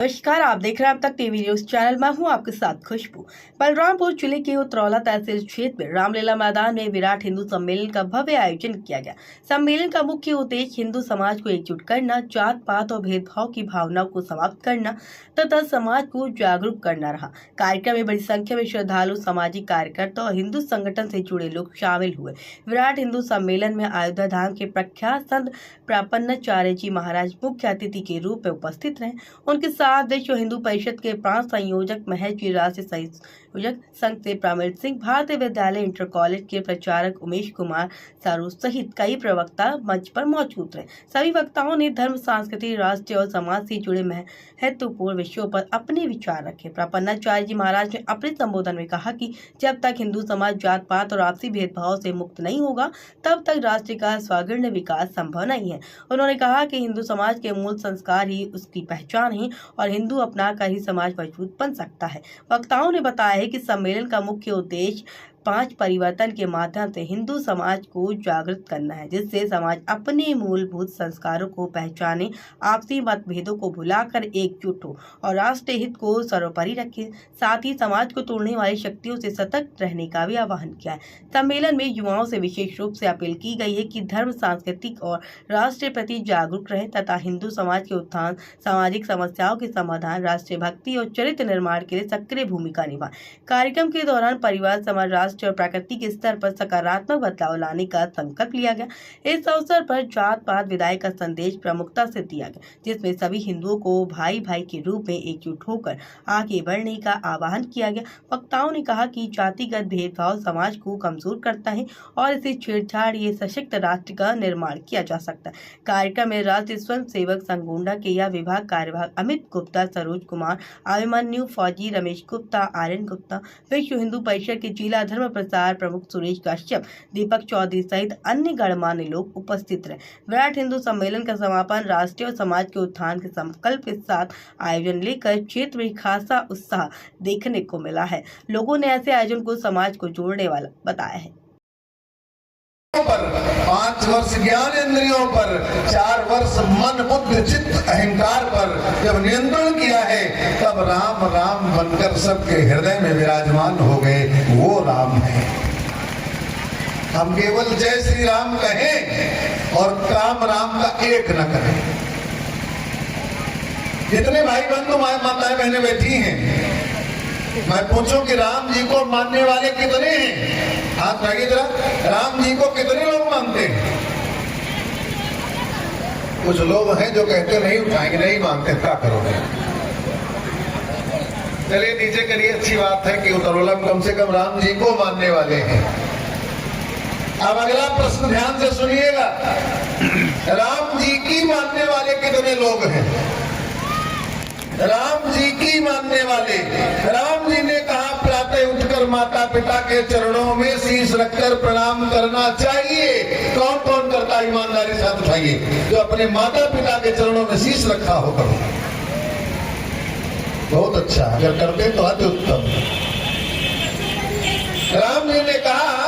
नमस्कार, आप देख रहे हैं अब तक टीवी न्यूज चैनल। मैं हूं आपके साथ खुशबू। बलरामपुर जिले के उतरौला तहसील क्षेत्र में रामलीला मैदान में विराट हिंदू सम्मेलन का भव्य आयोजन किया गया। सम्मेलन का मुख्य उद्देश्य हिंदू समाज को एकजुट करना, जात पात और भेदभाव की भावनाओं को समाप्त करना तथा समाज को जागरूक करना रहा। कार्यक्रम में बड़ी संख्या में श्रद्धालु, सामाजिक कार्यकर्ता और हिंदू संगठन से जुड़े लोग शामिल हुए। विराट हिंदू सम्मेलन में अयोध्या धाम के प्रख्यात संत प्रपन्नाचार्य जी महाराज मुख्य अतिथि के रूप में उपस्थित रहे। उनके विश्व हिंदू परिषद के प्रांत संयोजक महेश जी, राष्ट्रीय संयोजक संघ से प्रमिल सिंह, भारतीय विद्यालय इंटर कॉलेज के प्रचारक उमेश कुमार सारू सहित कई प्रवक्ता मंच पर मौजूद रहे। सभी वक्ताओं ने धर्म, संस्कृति, राष्ट्र और समाज से जुड़े महत्वपूर्ण विषयों पर अपने विचार रखे। प्रपन्नाचार्य जी महाराज ने अपने संबोधन में कहा कि जब तक हिंदू समाज जात पात और आपसी भेदभाव से मुक्त नहीं होगा, तब तक राष्ट्र का सर्वांगीण विकास संभव नहीं है। उन्होंने कहा कि हिंदू समाज के मूल संस्कार ही उसकी पहचान है और हिंदू अपना कर ही समाज मजबूत बन सकता है। वक्ताओं ने बताया है कि सम्मेलन का मुख्य उद्देश्य 5 परिवर्तन के माध्यम से हिंदू समाज को जागृत करना है, जिससे समाज अपने मूलभूत संस्कारों को पहचाने, आपसी मतभेदों को भुलाकर एकजुट हो और राष्ट्र हित को सर्वोपरि रखे। साथ ही समाज को तोड़ने वाली शक्तियों से सतर्क रहने का भी आह्वान किया है। सम्मेलन में युवाओं से विशेष रूप से अपील की गई है कि धर्म, सांस्कृतिक और राष्ट्र के प्रति जागरूक रहे तथा हिंदू समाज के उत्थान, सामाजिक समस्याओं के समाधान, राष्ट्रीय भक्ति और चरित्र निर्माण के लिए सक्रिय भूमिका निभाए। कार्यक्रम के दौरान परिवार, समाज, राष्ट्र और प्रकृति के स्तर पर सकारात्मक बदलाव लाने का संकल्प लिया गया। इस अवसर पर जात पात विदाई का संदेश प्रमुखता से दिया गया, जिसमें सभी हिंदुओं को भाई भाई के रूप में एकजुट होकर आगे बढ़ने का आह्वान किया गया। वक्ताओं ने कहा कि जातिगत भेदभाव समाज को कमजोर करता है और इसे छेड़छाड़ ये सशक्त राष्ट्र का निर्माण किया जा सकता है। कार्यक्रम में राष्ट्रीय स्वयं सेवक संघ गोंडा के या विभाग कार्यवाहक अमित गुप्ता, सरोज कुमार, अभिमन्यु फौजी, रमेश गुप्ता, आर्यन गुप्ता, विश्व हिंदू परिषद के जिला धर्म प्रसार प्रमुख सुरेश कश्यप, दीपक चौधरी सहित अन्य गणमान्य लोग उपस्थित रहे। विराट हिंदू सम्मेलन का समापन राष्ट्र और समाज के उत्थान के संकल्प के साथ आयोजन लेकर क्षेत्र में खासा उत्साह देखने को मिला है। लोगों ने ऐसे आयोजन को समाज को जोड़ने वाला बताया है। 5 वर्ष ज्ञान इंद्रियों पर, 4 वर्ष मन, बुद्धि, चित्त, अहंकार पर जब नियंत्रण किया है, तब राम राम बनकर सबके हृदय में विराजमान हो गए। वो राम है। हम केवल जय श्री राम कहें और काम राम का एक न करें। जितने भाई बंधु माताएं बहनें बैठी हैं, मैं पूछूं कि राम जी को मानने वाले कितने हैं? हाथ रखिए जरा। राम जी को कितने लोग मानते हैं? कुछ लोग हैं जो कहते नहीं उठाएंगे, नहीं मानते, क्या करोगे? चलिए नीचे करिए। अच्छी बात है कि उतरौला में कम से कम राम जी को मानने वाले हैं। अब अगला प्रश्न ध्यान से सुनिएगा। राम जी की मानने वाले कितने लोग हैं? राम जी की मानने वाले। राम जी ने कहा प्रातः उठकर माता पिता के चरणों में शीश रखकर प्रणाम करना चाहिए। कौन कौन करता? ईमानदारी से हाथ उठाइए जो अपने माता पिता के चरणों में शीश रखा हो। करो, बहुत अच्छा। अगर करते तो अति उत्तम। राम जी ने कहा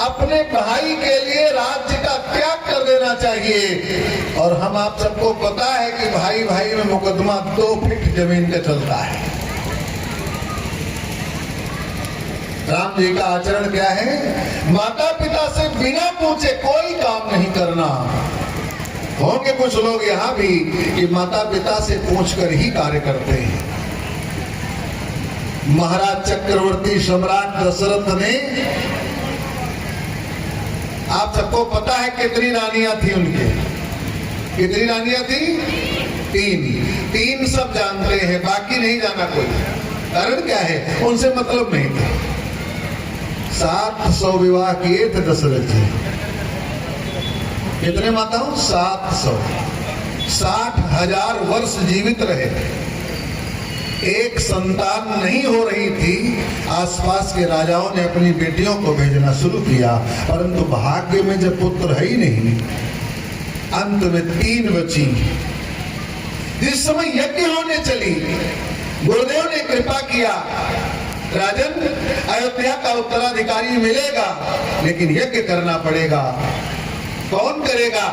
अपने भाई के लिए राज्य का त्याग कर देना चाहिए। और हम आप सबको पता है कि भाई भाई में मुकदमा 2 फीट जमीन पे चलता है। राम जी का आचरण क्या है? माता पिता से बिना पूछे कोई काम नहीं करना। होंगे कुछ लोग यहाँ भी कि माता पिता से पूछकर ही कार्य करते हैं। महाराज चक्रवर्ती सम्राट दशरथ ने, आप सबको पता है कितनी रानियां थी उनके? कितनी रानियां थी? 3 सब जानते हैं, बाकी नहीं जाना कोई। कारण क्या है? उनसे मतलब नहीं था। 700 विवाह किए थे दशरथ जी। कितने माताओं? 700। 60,000 वर्ष जीवित रहे। एक संतान नहीं हो रही थी। आसपास के राजाओं ने अपनी बेटियों को भेजना शुरू किया, परंतु भाग्य में जब पुत्र है ही नहीं, अंत में 3 बची। जिस समय यज्ञ होने चली, गुरुदेव ने कृपा किया, राजन अयोध्या का उत्तराधिकारी मिलेगा, लेकिन यज्ञ करना पड़ेगा। कौन करेगा?